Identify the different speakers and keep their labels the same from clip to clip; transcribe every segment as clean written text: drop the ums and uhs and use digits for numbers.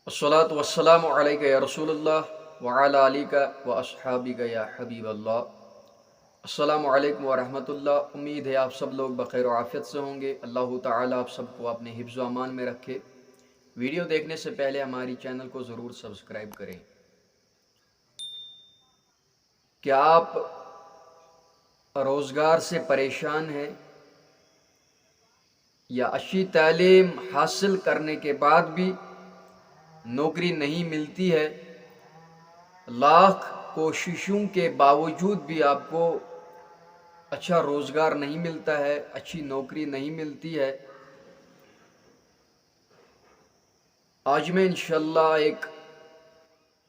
Speaker 1: अस्सलातु वस्सलामु अलैका या रसूल अल्लाह व अला आलिका व अस्हाबिका या हबीब अल्लाह। अस्सलामु अलैकुम व रहमतुल्लाह। उम्मीद है आप सब लोग बखैर व आफियत से होंगे। अल्लाह ताला आप सबको अपने हिफ्ज़ व अमान में रखे। वीडियो देखने से पहले हमारी चैनल को ज़रूर सब्सक्राइब करें। क्या आप रोज़गार से परेशान हैं या अच्छी तालीम हासिल करने के बाद भी नौकरी नहीं मिलती है? लाख कोशिशों के बावजूद भी आपको अच्छा रोज़गार नहीं मिलता है, अच्छी नौकरी नहीं मिलती है। आज मैं इंशाअल्लाह एक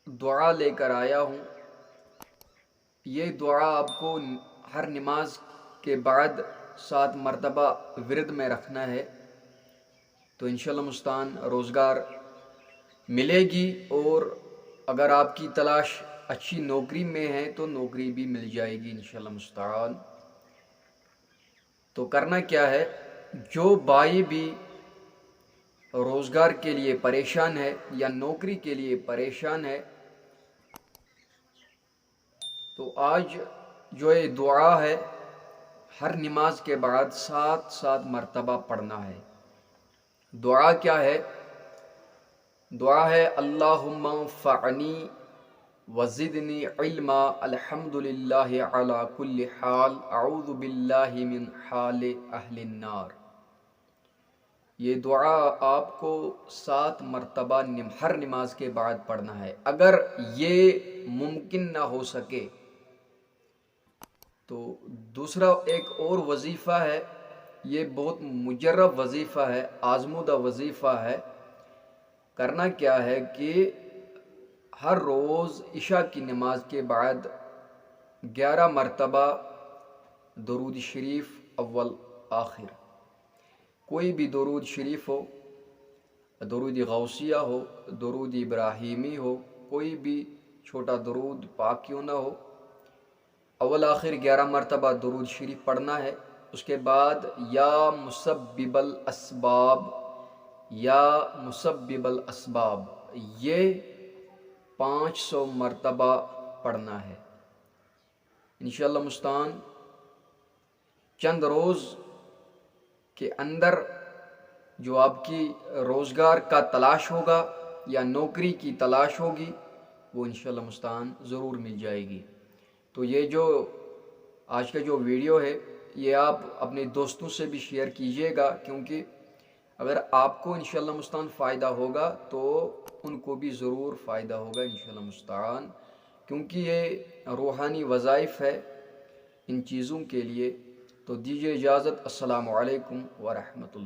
Speaker 1: दुआ लेकर आया हूँ। ये दुआ आपको हर नमाज के बाद 7 मरतबा विर्द में रखना है, तो इंशाअल्लाह मुस्तान रोज़गार मिलेगी। और अगर आपकी तलाश अच्छी नौकरी में है तो नौकरी भी मिल जाएगी इंशाअल्लाह मुस्तान। तो करना क्या है, जो भाई भी रोज़गार के लिए परेशान है या नौकरी के लिए परेशान है, तो आज जो ये दुआ है हर नमाज के बाद 7 मरतबा पढ़ना है। दुआ क्या है? दुआ है अल्लाहुम्मा फ़अनी वज़िदनी इल्मा अल्हम्दुलिल्लाहि अला कुल्ली हाल अऊज़ु बिल्लाहि मिन हाल अहलिन नार। ये दुआ आपको 7 मरतबा हर नमाज के बाद पढ़ना है। अगर ये मुमकिन ना हो सके तो दूसरा एक और वजीफ़ा है, ये बहुत मुजर्रब वजीफ़ा है, आज़मूदा वजीफ़ा है। करना क्या है कि हर रोज़ इशा की नमाज के बाद 11 मरतबा दरूद शरीफ अव्वल आखिर, कोई भी दरूद शरीफ हो, दरूद गौसिया हो, दरूद इब्राहिमी हो, कोई भी छोटा दरूद पाक क्यों ना हो, अव्वल आखिर 11 मरतबा दरूद शरीफ पढ़ना है। उसके बाद या मुसब्बिबल असबाब, या मुसब्बिबल असबाब, ये 500 मरतबा पढ़ना है इंशाअल्लाह मुस्तान। चंद रोज़ के अंदर जो आपकी रोज़गार का तलाश होगा या नौकरी की तलाश होगी वो इंशाअल्लाह मुस्तान ज़रूर मिल जाएगी। तो ये जो आज का जो वीडियो है ये आप अपने दोस्तों से भी शेयर कीजिएगा, क्योंकि अगर आपको इंशाअल्लाह मुस्तान फ़ायदा होगा तो उनको भी ज़रूर फ़ायदा होगा इंशाअल्लाह मुस्तान, क्योंकि ये रूहानी वज़ाइफ़ है इन चीज़ों के लिए। तो दीजिए इजाज़त। अस्सलामु अलैकुम व रहमतुल्लाह।